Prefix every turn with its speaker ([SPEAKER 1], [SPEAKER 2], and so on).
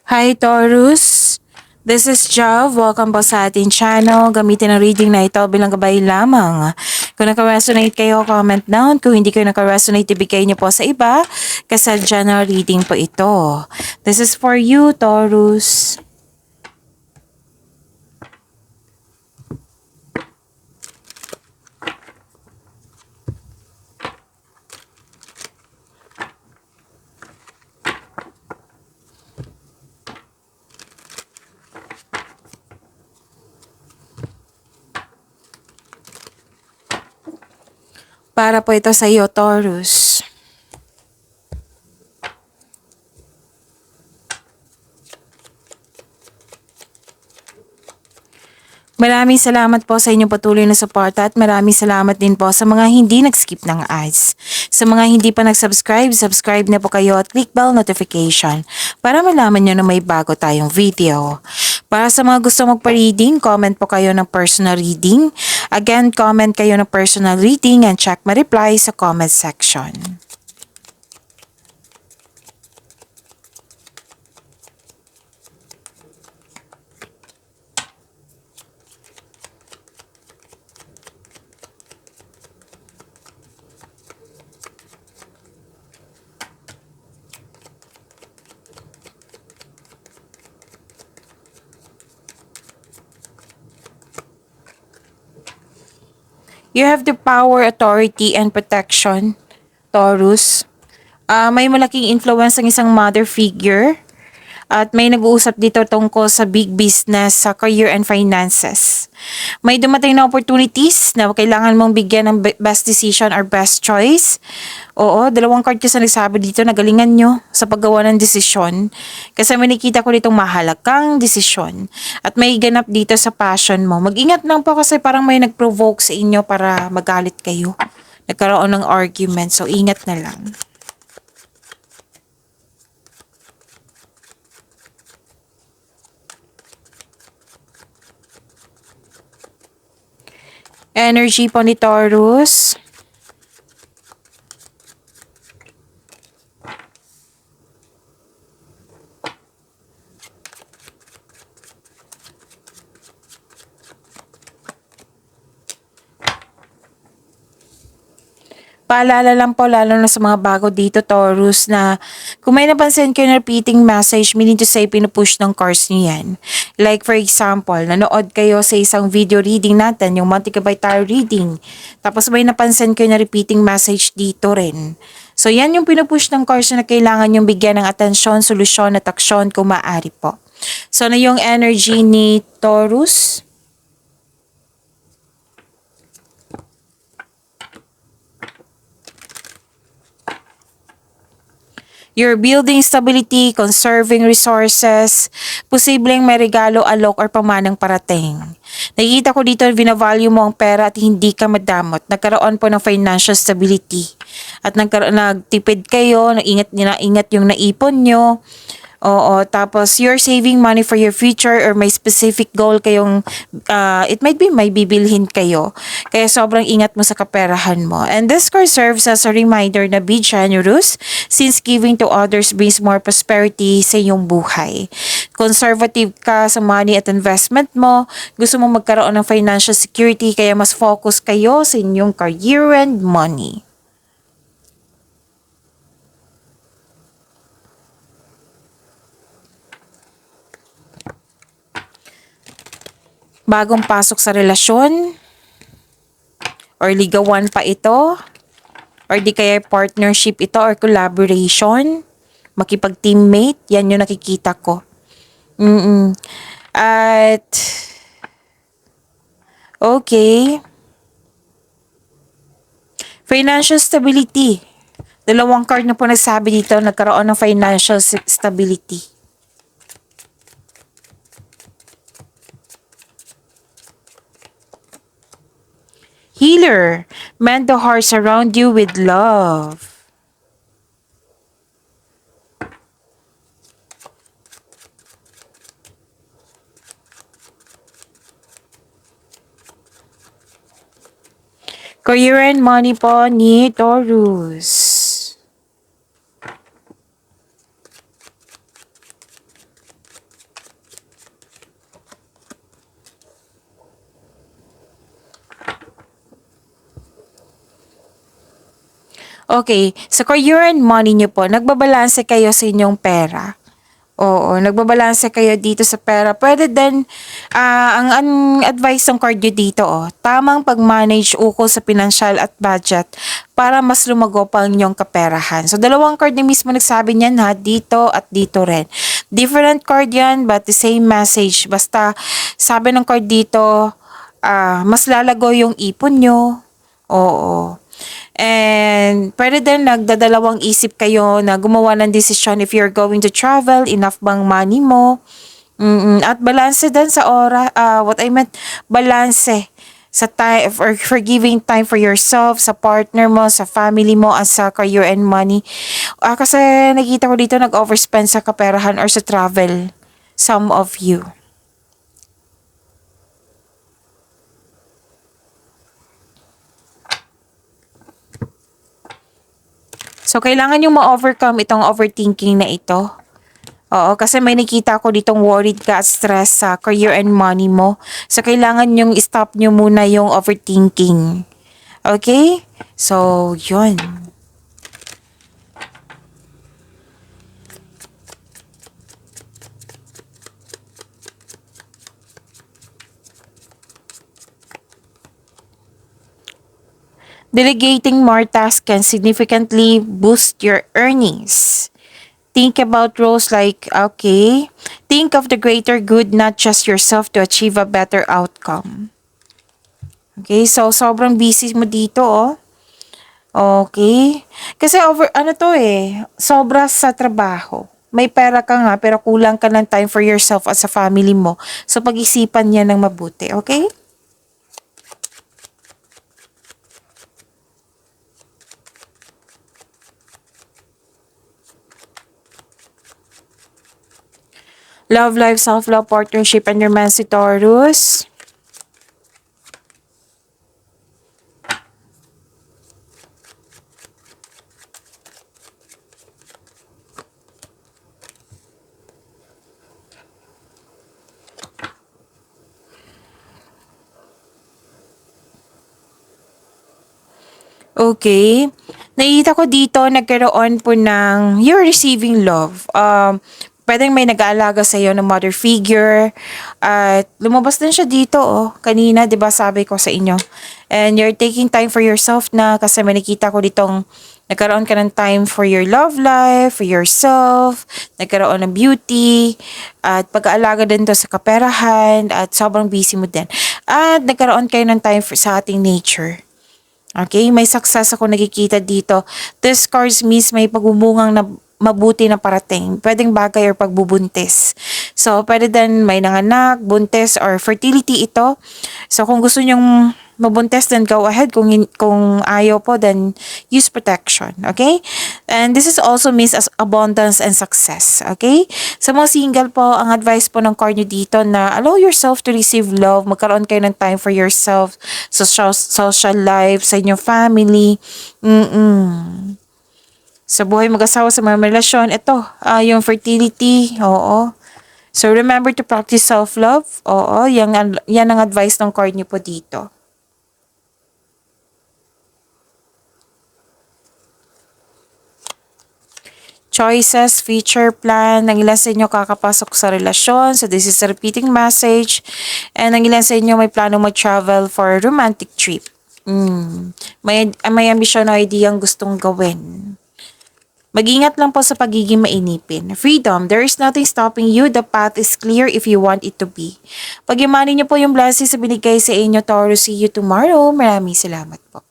[SPEAKER 1] Hi Taurus! This is Jav. Welcome po sa ating channel. Gamitin ang reading na ito bilang gabay lamang. Kung naka-resonate kayo, comment down. Kung hindi kayo naka-resonate, ibigay niyo po sa iba. Kasadya na reading po ito. This is for you, Taurus. Para po ito sa iyo, Taurus. Maraming salamat po sa inyong patuloy na suporta at maraming salamat din po sa mga hindi nag-skip ng ads. Sa mga hindi pa nag-subscribe, subscribe na po kayo at click bell notification para malaman nyo na may bago tayong video. Para sa mga gusto magpa-reading, comment po kayo ng personal reading. Again, comment kayo ng personal reading and check my reply sa comment section. You have the power, authority, and protection, Taurus. May malaking influence ang isang mother figure at may nag-uusap dito tungkol sa big business, sa career and finances. May dumating na opportunities na kailangan mong bigyan ng best decision or best choice. Oo, dalawang card kasi nagsabi dito na galingan nyo sa paggawa ng desisyon. Kasi may nakita ko ditong mahalagang desisyon. At may ganap dito sa passion mo. Mag-ingat lang po kasi parang may nag-provoke sa inyo para magalit kayo. Nagkaroon ng argument. So, ingat na lang. Energy po ni Taurus. Paalala lang po lalo na sa mga bago dito, Taurus, na kung may napansin kayo na repeating message, meaning to say pinupush ng cards niyo yan. Like for example, nanood kayo sa isang video reading natin, yung Monte Gabay Tarot reading. Tapos may napansin kayo na repeating message dito rin. So yan yung pinupush ng cards na kailangan yung bigyan ng atensyon, solusyon at aksyon kung maaari po. So na yung energy ni Taurus. You're building stability, conserving resources, posibleng may regalo, alok, or pamanang parating. Nakikita ko dito, binavalue mo ang pera at hindi ka madamot. Nagkaroon po ng financial stability. At nagtipid kayo, ingat yung naipon nyo. Oo, tapos you're saving money for your future or may specific goal kayong, it might be may bibilhin kayo. Kaya sobrang ingat mo sa kaperahan mo. And this card serves as a reminder na be generous since giving to others brings more prosperity sa iyong buhay. Conservative ka sa money at investment mo. Gusto mo magkaroon ng financial security kaya mas focus kayo sa inyong career and money. Bagong pasok sa relasyon, or ligawan pa ito, or di kaya partnership ito or collaboration, makipag-teammate, yan yung nakikita ko. At, okay, financial stability. Dalawang card na po nagsabi dito, nagkaroon ng financial stability. Healer, mend the hearts around you with love. Career and money po ni Taurus. Okay, sa career and money nyo po, nagbabalanse kayo sa inyong pera. Oo, nagbabalanse kayo dito sa pera. Pwede din, ang advice ng card nyo dito, tamang pag-manage ukol sa financial at budget para mas lumago pa ang inyong kaperahan. So, dalawang card na mismo nagsabi niyan ha, dito at dito rin. Different card yan, but the same message. Basta, sabi ng card dito, mas lalago yung ipon nyo. Oo. And pwede din nagdadalawang isip kayo na gumawa ng desisyon if you're going to travel, enough bang money mo. At balanse din sa what I meant, balanse sa time for giving time for yourself, sa partner mo, sa family mo, at sa career and money. Kasi nakita ko dito nag-overspend sa kaperahan or sa travel. Some of you. So, kailangan yung ma-overcome itong overthinking na ito. Oo, kasi may nakita ko ditong worried ka at stress sa career and money mo. So, kailangan yung stop nyo muna yung overthinking. Okay? So, yun. Delegating more tasks can significantly boost your earnings. Think about roles like, okay, think of the greater good, not just yourself, to achieve a better outcome. Okay, so sobrang busy mo dito, Okay. Kasi sobra sa trabaho. May pera ka nga, pero kulang ka ng time for yourself at sa family mo. So, pag-isipan niya ng mabuti, okay? Love life, self-love, partnership, and romance, si Taurus. Okay. Nakita ko dito, nagkaroon po ng you're receiving love. Pwedeng may nag-aalaga sa iyo ng mother figure. At lumabas din siya dito, kanina, 'di ba sabi ko sa inyo. And you're taking time for yourself na kasi may nakita ko ditong nagkaroon ka ng time for your love life, for yourself, nagkaroon ng beauty, at pag-aalaga din to sa kaperahan, at sobrang busy mo din. At nagkaroon kayo ng time sa ating nature. Okay, may success ako nakikita dito. This cards means may pagbubungang na mabuti na parating. Pwedeng bagay or pagbubuntis. So, pwede din may nanganak, buntis, or fertility ito. So, kung gusto nyong mabuntis, then go ahead. Kung ayaw po, then use protection. Okay? And this is also means as abundance and success. Okay? Sa mga single po, ang advice po ng card nyo dito na allow yourself to receive love. Magkaroon kayo ng time for yourself, social life, sa inyong family. Sa buhay mag-asawa, sa mga relasyon, ito, yung fertility, oo. So, remember to practice self-love. Oo, yan ang advice ng card nyo po dito. Choices, future plan, ang ilan sa inyo kakapasok sa relasyon. So, this is a repeating message. And ang ilan sa inyo may plano mag-travel for a romantic trip. May ambisyon o idea ang gustong gawin. Mag-ingat lang po sa pagiging mainipin. Freedom, there is nothing stopping you. The path is clear if you want it to be. Pag-imanin niyo po yung blessings sa binigay sa inyo, Taurus. See you tomorrow. Maraming salamat po.